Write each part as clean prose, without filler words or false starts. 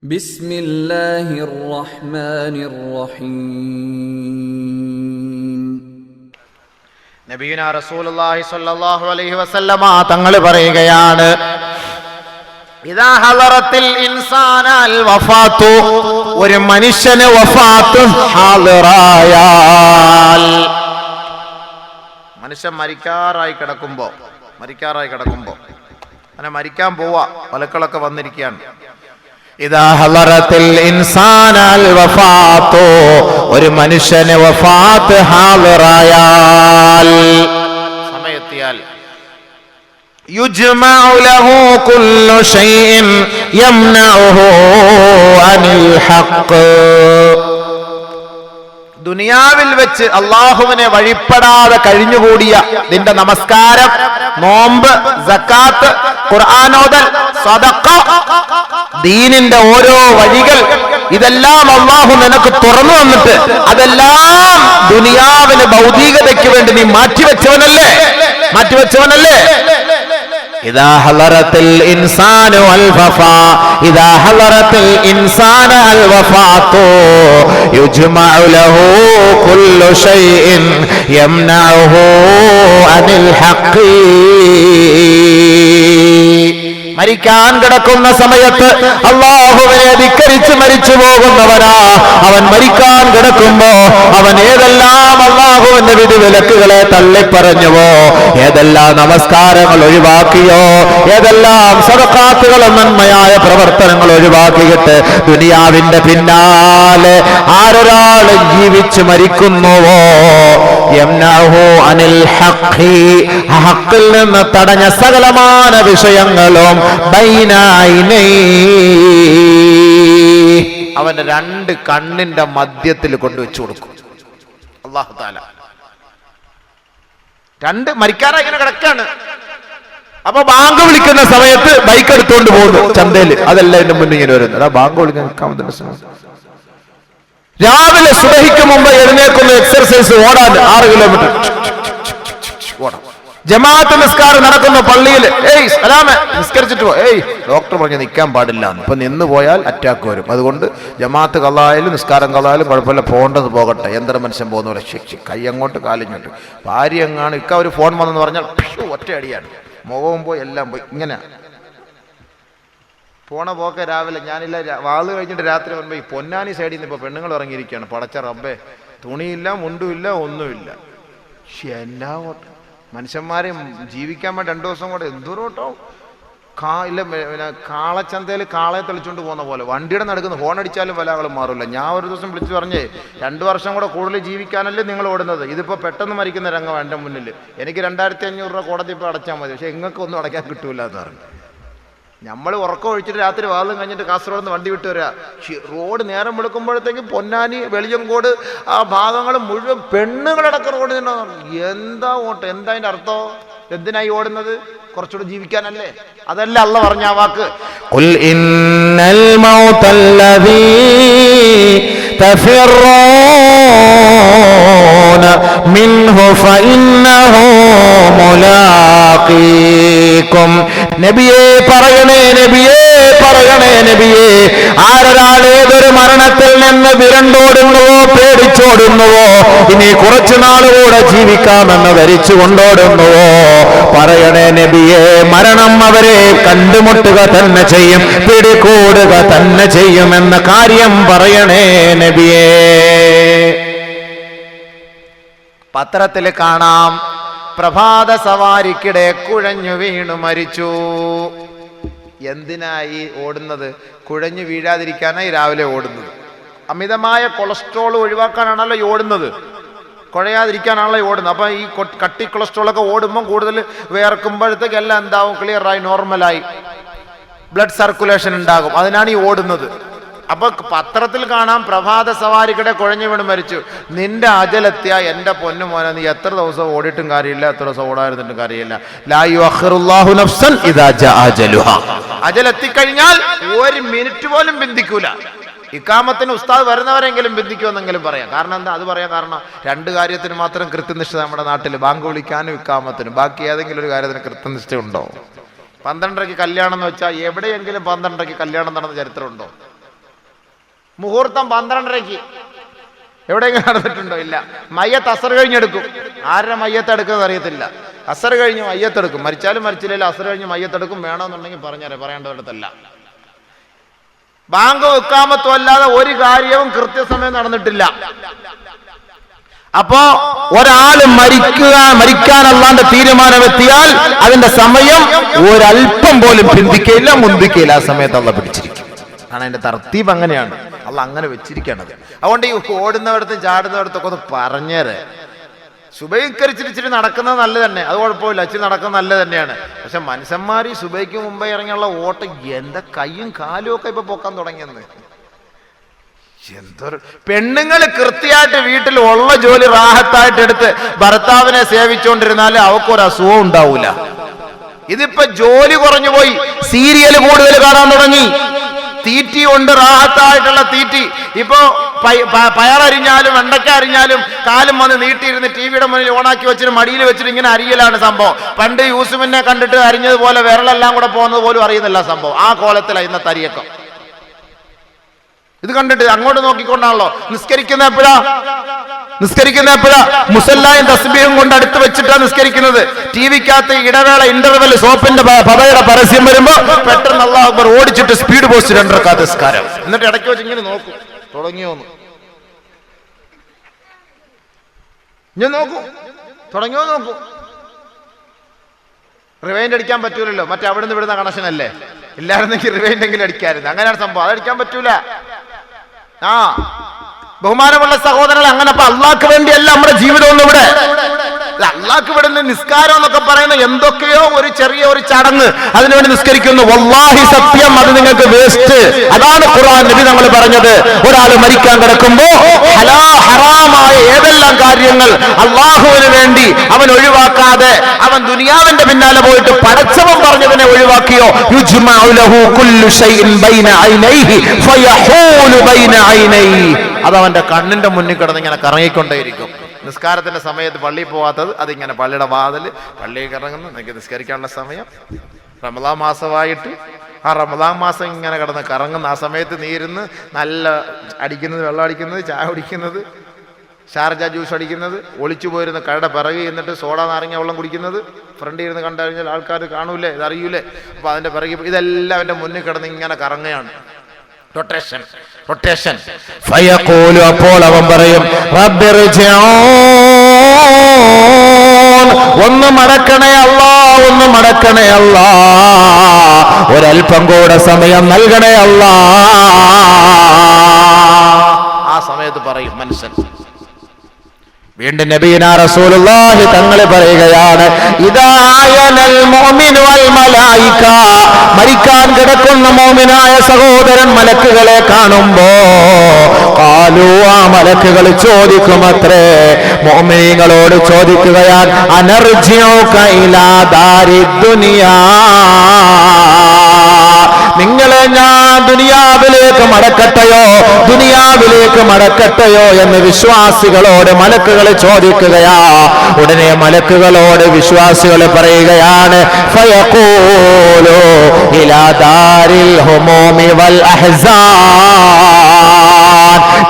ബിസ്മില്ലാഹിർ റഹ്മാനിർ റഹീം. നബിയുനാ റസൂലുള്ളാഹി സ്വല്ലല്ലാഹു അലൈഹി വസല്ലമ തങ്ങൾ പറയുകയാണ്, ഇദാ ഹളറത്തിൽ ഇൻസാനൽ വഫാത്തു, ഒരു മനുഷ്യന് വഫാത്ത് ഹാളിറായാൽ, മനുഷ്യൻ മരിക്കാറായി കിടക്കുമ്പോ അങ്ങനെ മരിക്കാൻ പോവാ, മലക്കളൊക്കെ വന്നിരിക്കുകയാണ്. ഇദാ ഹളറത്തിൽ ഇൻസാനൽ വഫാത്തു, ഒരു മനുഷ്യന് വഫാത്ത് ഹാളിറായാൽ, സമയത്തിയാൽ, യുജ്മഉ ലഹു കുല്ലു ശൈഇൻ യംനഉഹു അനിൽ ഹഖ്, ദുനിയാവിൽ വെച്ച് അള്ളാഹുവിനെ വഴിപ്പെടാതെ കഴിഞ്ഞുകൂടിയ നിന്റെ നമസ്കാരം, നോമ്പ്, സക്കാത്ത്, ഖുർആനോദൽ, സദഖ, ദീനിന്റെ ഓരോ വഴികൾ, ഇതെല്ലാം അള്ളാഹു നിനക്ക് തുറന്നു വന്നിട്ട് അതെല്ലാം ദുനിയാവിന് ഭൗതികതയ്ക്ക് വേണ്ടി നീ മാറ്റിവെച്ചവനല്ലേ? ഇദാ ഹളറത്തിൽ ഇൻസാനു അൽ വഫാ, ഇദാ ഹളറത്തിൽ ഇൻസാന അൽ വഫാത്തു യുജ്മഉ ലഹു കുല്ലു ശൈഇൻ യംനഉഹു അനിൽ ഹഖ്, മരിക്കാൻ കിടക്കുന്ന സമയത്ത് അള്ളാഹുവിനെ ധിക്കരിച്ച് മരിച്ചു പോകുന്നവനാ അവൻ. മരിക്കാൻ കിടക്കുമ്പോ അവൻ ഏതെല്ലാം അള്ളാഹുവിന്റെ വിധിവിലക്കുകളെ തള്ളിപ്പറഞ്ഞുവോ, ഏതെല്ലാം നമസ്കാരങ്ങൾ ഒഴിവാക്കിയോ, ഏതെല്ലാം സദഖാത്തുകളും നന്മയായ പ്രവർത്തനങ്ങൾ ഒഴിവാക്കിയിട്ട് ദുനിയാവിന്റെ പിന്നാലെ ആരൊരാള് ജീവിച്ചു മരിക്കുന്നുവോ, യംനഉഹു അനിൽ ഹഖ്, ഹഖിൽ നിന്ന് തടഞ്ഞ സകലമാന വിഷയങ്ങളും അവന്റെ രണ്ട് കണ്ണിന്റെ മധ്യത്തിൽ കൊണ്ടുവച്ചു കൊടുക്കും അല്ലാഹു തആല. മരിക്കാറായി ഇങ്ങനെ കിടക്കാണ്. അപ്പൊ ബാങ്ക് വിളിക്കുന്ന സമയത്ത് ബൈക്ക് എടുത്തുകൊണ്ട് പോകുന്നു ചന്തയില്, അതല്ല എന്റെ മുന്നിൽ ഇങ്ങനെ വരുന്നത്. ബാങ്ക് വിളിക്കാൻ രാവിലെ സുബഹിക്ക് മുമ്പ് എഴുന്നേക്കുന്ന എക്സർസൈസ്, ഓടാൻ 6 കിലോമീറ്റർ ഓടാം. ജമാഅത്ത് നിസ്കാരം നടക്കുന്ന പള്ളിയിൽ, സലാമേ നിസ്കരിച്ചിട്ട് പോ, ഡോക്ടർ പറഞ്ഞ് നിൽക്കാൻ പാടില്ല, ഇപ്പൊ നിന്ന് പോയാൽ അറ്റാക്ക് വരും, അതുകൊണ്ട് ജമാഅത്ത് കളായാലും നിസ്കാരം കളായാലും കുഴപ്പമില്ല, പോകേണ്ടത് പോകട്ടെ. യന്ത്ര മനുഷ്യൻ പോകുന്ന പോലെ കൈ അങ്ങോട്ട് കാലിങ്ങോട്ട്. ഭാര്യ എങ്ങാണ് ഇക്ക ഒരു ഫോൺ വന്നെന്ന് പറഞ്ഞാൽ ഒറ്റ അടിയാണ്, മുഖവും പോയി എല്ലാം പോയി. ഇങ്ങനെ പോണ പോക്കെ രാവിലെ ഞാനില്ല, വാള് കഴിഞ്ഞിട്ട് രാത്രി വരുമ്പോ ഈ പൊന്നാനി സൈഡിൽ നിന്ന് ഇപ്പൊ പെണ്ണുങ്ങൾ ഇറങ്ങിയിരിക്കുകയാണ്. പടച്ച റബ്ബേ, തുണിയില്ല, മുണ്ടുമില്ല, ഒന്നുമില്ല. എന്നാ ഓട്ടം മനുഷ്യന്മാരെ ജീവിക്കാൻ വേണ്ടി 2 ദിവസം കൂടെ എന്തോരോട്ടോ. കാളച്ചന്തയിൽ കാളയെ തെളിച്ചുകൊണ്ട് പോകുന്ന പോലെ വണ്ടിയുടെ നടക്കുന്നു, ഹോൺ അടിച്ചാലും പല ആളും മാറില്ല. ഞാൻ ഒരു ദിവസം വിളിച്ചു പറഞ്ഞേ, 2 വർഷം കൂടെ കൂടുതൽ ജീവിക്കാനല്ലേ നിങ്ങൾ ഓടുന്നത്, ഇതിപ്പോ പെട്ടെന്ന് മരിക്കുന്ന രംഗം എൻ്റെ മുന്നിൽ, എനിക്ക് 2500 രൂപ കോടതി ഇപ്പോൾ അടച്ചാൽ മതി, പക്ഷെ നിങ്ങൾക്ക് ഒന്നും അടയ്ക്കാൻ കിട്ടൂല എന്ന് പറഞ്ഞു. നമ്മൾ ഉറക്കം ഒഴിച്ചിട്ട് രാത്രി വാദം കഴിഞ്ഞിട്ട് കാസർഗോഡ് നിന്ന് വണ്ടി വിട്ട് വരിക. റോഡ് നേരം വെളുക്കുമ്പോഴത്തേക്കും പൊന്നാനി, വെളിയങ്കോട് ആ ഭാഗങ്ങൾ മുഴുവൻ പെണ്ണുങ്ങളടക്കം റോഡ് നിന്നോ. എന്താ ഓട്ടം, എന്താ അതിൻ്റെ അർത്ഥം? എന്തിനായി ഓടുന്നത്? കുറച്ചുകൂടെ ജീവിക്കാനല്ലേ? അതല്ല അള്ള പറഞ്ഞ ആ വാക്ക്, ഖുൽ ഇന്നൽ മൗതല്ലദീ തഫിറൂന മിൻഹു ഫഇന്നഹു മുലാഖീകും. നബിയേ പറയണേ, ആരൊരാൾ ഏതൊരു മരണത്തിൽ നിന്ന് വിരണ്ടോടുന്നുവോ, പേടിച്ചോടുന്നുവോ, ഇനി കുറച്ചു നാളുകൂടെ ജീവിക്കാമെന്ന് ധരിച്ചു കൊണ്ടോടുന്നുവോ, പറയണേ നബിയേ, മരണം അവരെ കണ്ടുമുട്ടുക തന്നെ ചെയ്യും, പിടികൂടുക തന്നെ ചെയ്യുമെന്ന കാര്യം പറയണേ നബിയേ. പത്രത്തിൽ കാണാം, പ്രഭാത സവാരിക്കിടെ കുഴഞ്ഞു വീണു മരിച്ചു. എന്തിനായി ഓടുന്നത്? കുഴഞ്ഞു വീഴാതിരിക്കാനായി രാവിലെ ഓടുന്നത്. അമിതമായ കൊളസ്ട്രോൾ ഒഴിവാക്കാനാണല്ലോ ഈ ഓടുന്നത്, കുഴയാതിരിക്കാനാണല്ലോ ഈ ഓടുന്നത്. അപ്പൊ ഈ കട്ടി കൊളസ്ട്രോളൊക്കെ ഓടുമ്പോൾ കൂടുതൽ വേർക്കുമ്പോഴത്തേക്ക് എല്ലാം എന്താവും, ക്ലിയറായി, നോർമലായി, ബ്ലഡ് സർക്കുലേഷൻ ഉണ്ടാകും. അതിനാണ് ഈ ഓടുന്നത്. അപ്പൊ പത്രത്തിൽ കാണാം, പ്രഭാത സവാരിക്കിടെ കുഴഞ്ഞു വീണ് മരിച്ചു. നിന്റെ അജലെത്തിയ എൻ്റെ പൊന്നു മോനെ, നീ എത്ര ദിവസം ഓടിയിട്ടും കാര്യമില്ല, എത്ര ദിവസം ഓടാതിരുന്നിട്ടും കാര്യമില്ല. ലാ യുഅഖിറുല്ലാഹു നഫ്സൻ ഇദാ ജാഅ അജലുഹാ. അജലെത്തിക്കഴിഞ്ഞാൽ 1 മിനിറ്റ് പോലും ബന്ധിക്കൂല. ഇക്കാമത്തിന് ഉസ്താദ് വരുന്നവരെങ്കിലും ബന്ധിക്കുമെന്നെങ്കിലും പറയാം. കാരണം എന്താ അത് പറയാം? കാരണം 2 കാര്യത്തിന് മാത്രം കൃത്യനിഷ്ഠ നമ്മുടെ നാട്ടിൽ, ബാങ്ക് വിളിക്കാനും ഇക്കാമത്തിനും. ബാക്കി ഏതെങ്കിലും ഒരു കാര്യത്തിന് കൃത്യനിഷ്ഠ ഉണ്ടോ? 12:30 കല്യാണം എന്ന് വെച്ചാൽ എവിടെയെങ്കിലും 12:30 കല്യാണം നടന്ന ചരിത്രമുണ്ടോ? മുഹൂർത്തം 12:30. എവിടെയെങ്കിലും നടന്നിട്ടുണ്ടോ? ഇല്ല. മയ്യത്ത് അസർ കഴിഞ്ഞെടുക്കും. ആരുടെ മയ്യത്ത് എടുക്കുന്നത് അറിയത്തില്ല. അസർ കഴിഞ്ഞ് മയ്യത്തെടുക്കും. മരിച്ചാലും മരിച്ചില്ലല്ലോ അസർ കഴിഞ്ഞ് മയ്യത്തെടുക്കും. വേണമെന്നുണ്ടെങ്കിൽ പറഞ്ഞേരെ, പറയേണ്ടതല്ല. ബാങ്ക് ഇഖാമത്തും അല്ലാതെ ഒരു കാര്യവും കൃത്യസമയം നടന്നിട്ടില്ല. അപ്പോ ഒരാള് മരിക്കാൻ അല്ലാണ്ട് തീരുമാനമെത്തിയാൽ അതിന്റെ സമയം ഒരല്പം പോലും പിന്തിക്കയില്ല, മുന്തിക്കയില്ല. ആ സമയത്ത് അള്ളാഹ് പിടിച്ചിരിക്കും. ആണ് അതിന്റെ തർത്തീബ്. അങ്ങനെയാണ് അള്ളാഹ് അങ്ങനെ വെച്ചിരിക്കേണ്ടത്. അതുകൊണ്ട് ഈ ഓടുന്നവിടത്തും ചാടുന്നവിടത്തൊക്കെ ഒന്ന് പറഞ്ഞേരെ. സുബൈക്കരിച്ചിരിച്ചിട്ട് നടക്കുന്നത് നല്ലത് തന്നെ, അത് കുഴപ്പമില്ല. ഇച്ചിരി നടക്കുന്നത് നല്ലത് തന്നെയാണ്. പക്ഷെ മനുഷ്യന്മാർ ഈ സുബൈക്ക് മുമ്പേ ഇറങ്ങിയുള്ള ഓട്ടം എന്താ കയ്യും കാലും ഒക്കെ ഇപ്പൊ പൊക്കാൻ തുടങ്ങിയെന്ന്. എന്തൊരു പെണ്ണുങ്ങൾ കൃത്യമായിട്ട് വീട്ടിൽ ഉള്ള ജോലി റാഹത്തായിട്ട് എടുത്ത് ഭർത്താവിനെ സേവിച്ചുകൊണ്ടിരുന്നാല് അവക്കൊരു അസുഖം ഉണ്ടാവൂല. ഇതിപ്പോ ജോലി കുറഞ്ഞു പോയി, സീരിയൽ കൂടുതൽ കാണാൻ തുടങ്ങി, തീറ്റി കൊണ്ട് റാഹത്തായിട്ടുള്ള തീറ്റി. ഇപ്പോ പയറരിഞ്ഞാലും വെണ്ടക്ക അരിഞ്ഞാലും കാലും വന്ന് നീട്ടിയിരുന്ന് ടിവിയുടെ മുന്നിൽ ഓണാക്കി വെച്ചിട്ട് മടിയിൽ വെച്ചിട്ട് ഇങ്ങനെ അരിയലാണ് സംഭവം. പണ്ട് യൂസുഫിനെ കണ്ടിട്ട് അരിഞ്ഞതുപോലെ വിരലെല്ലാം കൂടെ പോകുന്നത് പോലും അറിയുന്നില്ല സംഭവം. ആ കോലത്തിലാണ് ഇന്നത്തെ അരിയൊക്കെ. ഇത് കണ്ടിട്ട് അങ്ങോട്ട് നോക്കിക്കൊണ്ടാണല്ലോ നിസ്കരിക്കുന്ന എപ്പോഴാ മുസല്ലായും തസ്ബീഹും കൊണ്ട് അടുത്ത് വെച്ചിട്ടാണ് നിസ്കരിക്കുന്നത്. ടിവിക്കകത്ത് ഇടവേള ഇന്റർവെൽ സോപ്പിന്റെ പതയുടെ പരസ്യം വരുമ്പോ പെട്ടെന്ന് അല്ലാഹു അക്ബർ ഓടിച്ചിട്ട് സ്പീഡ് പോസ്റ്റ് 2 റക്അത്ത് നിസ്കാരം. എന്നിട്ട് ഇടയ്ക്ക് വെച്ച് ഇങ്ങനെ നോക്കും, തുടങ്ങിയോന്ന് ഞാൻ നോക്കും, തുടങ്ങിയോ നോക്കും. റിവൈൻഡ് അടിക്കാൻ പറ്റൂലല്ലോ, മറ്റേ അവിടെ നിന്ന് വിടുന്ന കണക്ഷൻ അല്ലേ. ഇല്ലായിരുന്നെങ്കിൽ റിവൈൻഡ് എങ്കിലും അടിക്കായിരുന്നു. അങ്ങനെയാണ് സംഭവം. അതടിക്കാൻ പറ്റൂല. ബഹുമാനമുള്ള സഹോദരങ്ങൾ, അങ്ങനെ അപ്പൊ അള്ളാഹ്ക്ക് വേണ്ടിയല്ല നമ്മുടെ ജീവിതമൊന്നും ഇവിടെ. അള്ളാഹ്ക്ക് വിടുന്ന നിസ്കാരം എന്നൊക്കെ പറയുന്ന എന്തൊക്കെയോ ഒരു ചെറിയ ഒരു ചടങ്ങ്, അതിനുവേണ്ടി നിസ്കരിക്കുന്നു. വല്ലാഹി സത്യം, അത് നിങ്ങൾക്ക് വേസ്റ്റ്. അതാണ് ഖുർആൻ നബി നമ്മൾ പറഞ്ഞത്. ഒരാൾ മരിക്കാൻ കിടക്കുമ്പോ ഹറാമായ ഏതെല്ലാം കാര്യങ്ങൾ അള്ളാഹുവിന് വേണ്ടി അവൻ ഒഴിവാക്കാതെ അവൻ ദുനിയാവിന്റെ പിന്നാലെ പോയിട്ട് പടച്ചവൻ പറഞ്ഞതിനെ ഒഴിവാക്കിയോ, യുജ്മഉ ലഹു കുല്ലു ശൈഇൻ ബൈന ഐനൈഹി ഫയഹൂലു ബൈന ഐനൈഹി, അത് അവന്റെ കണ്ണിന്റെ മുന്നിൽ കിടന്ന് ഇങ്ങനെ കറങ്ങിക്കൊണ്ടേയിരിക്കും. നിസ്കാരത്തിന്റെ സമയത്ത് പള്ളിയിൽ പോകാത്തത്, അതിങ്ങനെ പള്ളിയുടെ വാതിൽ പള്ളിയിൽ ഇറങ്ങുന്നു. എനിക്ക് നിസ്കരിക്കാനുള്ള സമയം റമദാൻ മാസമായിട്ട് ആ റമദാൻ മാസം ഇങ്ങനെ കിടന്ന് കറങ്ങുന്ന ആ സമയത്ത് നീരുന്ന് നല്ല അടിക്കുന്നത്, വെള്ളം അടിക്കുന്നത്, ചായ കുടിക്കുന്നത്, ഷാർജ ജ്യൂസ് അടിക്കുന്നത്, ഒളിച്ചു പോയിരുന്ന കടയുടെ പിറകെ എന്നിട്ട് സോഡ നാരങ്ങ വെള്ളം കുടിക്കുന്നത്, ഫ്രണ്ടിൽ ഇരുന്ന് കണ്ടു കഴിഞ്ഞാൽ ആൾക്കാർ കാണൂലേ, ഇതറിയൂലേ. അപ്പൊ അതിന്റെ പിറകെ ഇതെല്ലാം അവന്റെ മുന്നിൽ കിടന്ന് ഇങ്ങനെ കറങ്ങുകയാണ്. റൊട്ടേഷൻ. ഫയഖൂലു, അപ്പോൾ അവൻ പറയും റബ്ബിർജിഊൻ, ഒന്ന് മടക്കണേ അല്ലാ, ഒന്ന് മടക്കണേ അല്ലാ, ഒരൽപ്പം കൂടെ സമയം നൽകണേ അല്ലാ. ആ സമയത്ത് പറയും മനുഷ്യൻ. വീണ്ടും നബിയിനാ റസൂലുള്ളാഹി തങ്ങൾ പറയുകയാണ്, ഇദായനൽ മുഅ്മിനു വൽ മലായിക, മരിക്കാൻ കിടക്കുന്ന മുഅ്മിനായ സഹോദരൻ മലക്കുകളെ കാണുമ്പോ ഖാലു, ആ മലക്കുകൾ ചോദിക്കുമത്രേ, മുഅ്മിനീങ്ങളോട് ചോദിക്കുകയാണ്, അനർജിഉക ഇലാ ദാരിദ് ദുനിയാ, നിങ്ങളെ ഞാൻ ദുനിയാവിലേക്ക് മടക്കട്ടെയോ എന്ന് വിശ്വാസികളോട് മലക്കുകൾ ചോദിക്കുകയാ. ഉടനെ മലക്കുകളോട് വിശ്വാസികൾ പറയുകയാണ്, ഫയഖൂലു ഇലാ ദാരിൽ ഹുമൂമി വൽ അഹ്സാൻ,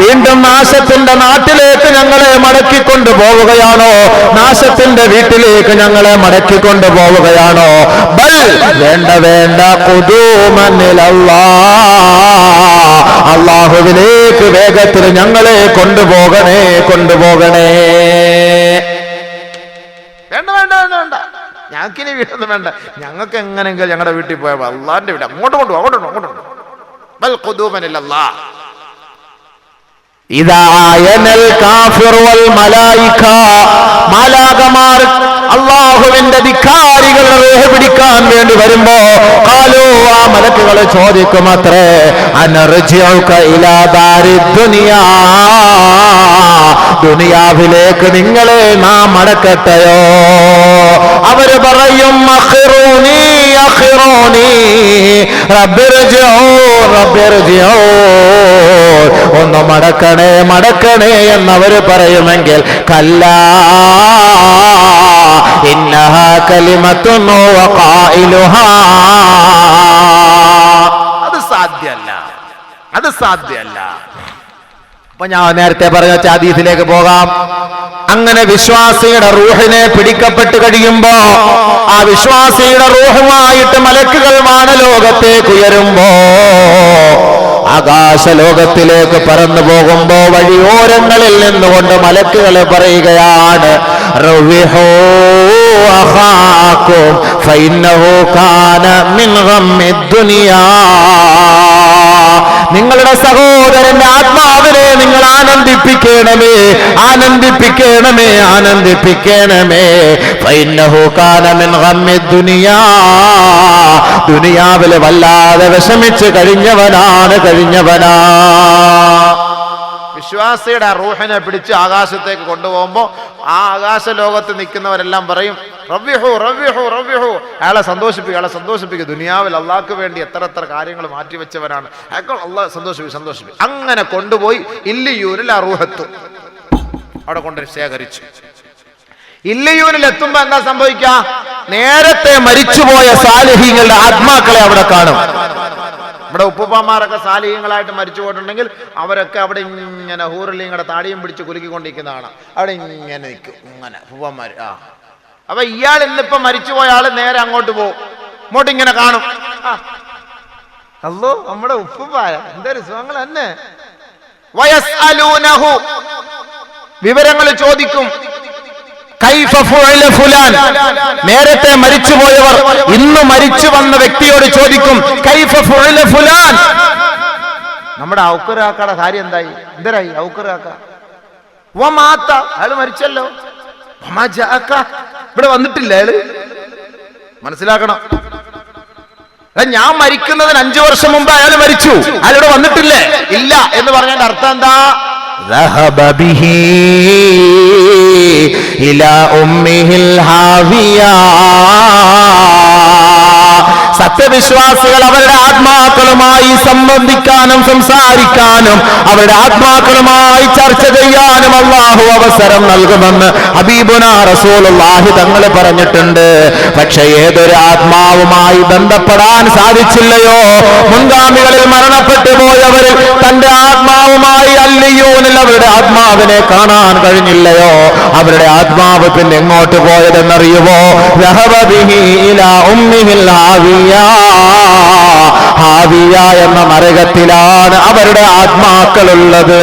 വീണ്ടും നാശത്തിന്റെ നാട്ടിലേക്ക് ഞങ്ങളെ മടക്കിക്കൊണ്ടു പോവുകയാണോ, നാശത്തിന്റെ വീട്ടിലേക്ക് ഞങ്ങളെ മടക്കിക്കൊണ്ടു പോവുകയാണോ? ബൽ, വേണ്ട, ഖുദൂമൻ ഇലല്ലാഹ്, അല്ലാഹുവിലേക്ക് വേഗത്തിൽ ഞങ്ങളെ കൊണ്ടുപോകണേ. വേണ്ട, ഞങ്ങൾക്കിനി വീടൊന്നും വേണ്ട, ഞങ്ങൾക്ക് എങ്ങനെയെങ്കിലും ഞങ്ങളുടെ വീട്ടിൽ പോയാൽ അള്ളാന്റെ വീട് അങ്ങോട്ട് കൊണ്ടുപോകും. ബൽ ഖുദൂമൻ ഇലല്ലാഹ്. ഇദായനൽ കാഫിർ വൽ മലായിക, മാലാകമാർ അല്ലാഹുവിന്റെ ധിക്കാരികളെ റൂഹ് പിടിക്കാൻ വേണ്ടി വരുമ്പോ ഖാലു, ആ മലക്കുകൾ ചോദിക്കുമത്രേ, അനർജിഉക ഇലാ ദാരിദ് ദുനിയാ, ദുനിയാവിലേക്ക് നിങ്ങളെ നാം മടക്കട്ടെയോ? അവര് പറയും, അഖിറൂനി റബ്ബിർജിഊ, ഒന്ന് മടക്കണേ എന്നവര് പറയുമെങ്കിൽ, കല്ലാ ഇന്നഹാ കലിമത്തുൻ വഖായിലുഹാ, അത് സാധ്യമല്ല. അപ്പൊ ഞാൻ നേരത്തെ പറഞ്ഞ ഹദീസിലേക്ക് പോകാം. അങ്ങനെ വിശ്വാസിയുടെ റൂഹിനെ പിടിക്കപ്പെട്ട് കഴിയുമ്പോ ആ വിശ്വാസിയുടെ റൂഹുമായിട്ട് മലക്കുകൾ വാനലോകത്തേക്ക് ഉയരുമ്പോ ആകാശലോകത്തിലേക്ക് പറന്നു പോകുമ്പോ വഴിയോരങ്ങളിൽ നിന്നുകൊണ്ട് മലക്കുകൾ പറയുകയാണ്, റവ്വിഹൂ അഖാകും ഫഇന്നഹു കാന മിൻ ഗമ്മിദ് ദുനിയാ. നിങ്ങളുടെ സഹോദരന്റെ ആത്മാവിനെ നിങ്ങൾ ആനന്ദിപ്പിക്കണമേ, ആനന്ദിപ്പിക്കണമേ, ആനന്ദിപ്പിക്കണമേ. ഫഇന്നഹു കാന മിൻ ഗമ്മിദ് ദുനിയാ. ദുനിയാവിൽ വല്ലാതെ വിഷമിച്ച് കഴിഞ്ഞവനാണ്, കഴിഞ്ഞവനാ. വിശ്വാസിയുടെ റൂഹിനെ പിടിച്ച് ആകാശത്തേക്ക് കൊണ്ടുപോകുമ്പോൾ ആ ആകാശ ലോകത്ത് നിൽക്കുന്നവരെല്ലാം പറയും, റവ്വിഹു റവ്വിഹു റവ്വിഹു, അയാളെ സന്തോഷിപ്പിക്കുക, അയാളെ സന്തോഷിപ്പിക്കുക. ദുനിയാവിൽ അള്ളാഹ്ക്ക് വേണ്ടി എത്ര എത്ര കാര്യങ്ങൾ മാറ്റിവെച്ചവരാണ്, അയാൾ അള്ളാഹ് സന്തോഷിപ്പിക്കും, സന്തോഷിപ്പിക്കും. അങ്ങനെ കൊണ്ടുപോയി ഇല്ലിയൂനിൽ ആ റൂഹെത്തും, അവിടെ കൊണ്ട് ശേഖരിച്ചു. ഇല്ലിയൂനിൽ എത്തുമ്പോ എന്താ സംഭവിക്കുക? നേരത്തെ മരിച്ചുപോയ സാലിഹീങ്ങളുടെ ആത്മാക്കളെ അവിടെ കാണും. നമ്മുടെ ഉപ്പുപ്പാമാരൊക്കെ സാലിഹ്യങ്ങളായിട്ട് മരിച്ചു പോയിട്ടുണ്ടെങ്കിൽ അവരൊക്കെ അവിടെ ഇങ്ങനെ ഹൂറിലിങ്ങളുടെ താടിയും പിടിച്ച് കുലുക്കിക്കൊണ്ടിരിക്കുന്നതാണ്. അവിടെ ഇങ്ങനെ നിൽക്കും, ഇങ്ങനെ ഉപ്പുപ്പാമാര്. അപ്പൊ ഇയാൾ ഇന്നിപ്പോ മരിച്ചുപോയ ആള് നേരെ അങ്ങോട്ട് പോകും, ഇങ്ങോട്ട് ഇങ്ങനെ കാണും. അല്ലോ നമ്മുടെ ഉപ്പുപ്പായ എന്തൊരു സുഖങ്ങൾ തന്നെ. വയസ്അലൂനഹു, വിവരങ്ങൾ ചോദിക്കും. കൈഫ ഫുഅല ഫുലാൻ, നേരത്തെ മരിച്ചുപോയവർ ഇന്ന് മരിച്ചു വന്ന വ്യക്തിയോട് ചോദിക്കും, കൈഫ ഫുഅല ഫുലാൻ. നമ്മുടെ ഔക്കറാക്കയുടെ കാര്യം എന്തായി, എന്തരായി ഔക്കറാക്ക? വമാത, അയാൾ മരിച്ചല്ലോ. വമാജഅക, ഇവിടെ വന്നിട്ടില്ല അയാള്. മനസ്സിലാക്കണം, ഞാൻ മരിക്കുന്നതിന് 5 വർഷം മുമ്പ് അയാൾ മരിച്ചു, അയാളിവിടെ വന്നിട്ടില്ലേ? ഇല്ല എന്ന് പറഞ്ഞതിന്റെ അർത്ഥം എന്താ? ذهب به إلى أمه الهاوية. സത്യവിശ്വാസികൾ അവരുടെ ആത്മാക്കളുമായി സംബന്ധിക്കാനും സംസാരിക്കാനും അവരുടെ ആത്മാക്കളുമായി ചർച്ച ചെയ്യാനും അല്ലാഹു അവസരം നൽകുമെന്ന് ഹബീബുനാ റസൂലുള്ളാഹി തങ്ങൾ പറഞ്ഞിട്ടുണ്ട്. പക്ഷെ ഏതൊരു ആത്മാവുമായി ബന്ധപ്പെടാൻ സാധിച്ചില്ലയോ, മുൻഗാമികളിൽ മരണപ്പെട്ടു പോയവരിൽ തന്റെ ആത്മാവുമായി അല്ലിയൂനിൽ അവരുടെ ആത്മാവിനെ കാണാൻ കഴിഞ്ഞില്ലയോ, അവരുടെ ആത്മാവ് പിന്നെ എങ്ങോട്ട് പോയതെന്നറിയുമോ? ذهب به إلى أمه الهاوية. ഹാവിയ എന്ന നരകത്തിലാണ് അവരുടെ ആത്മാക്കളുള്ളത്.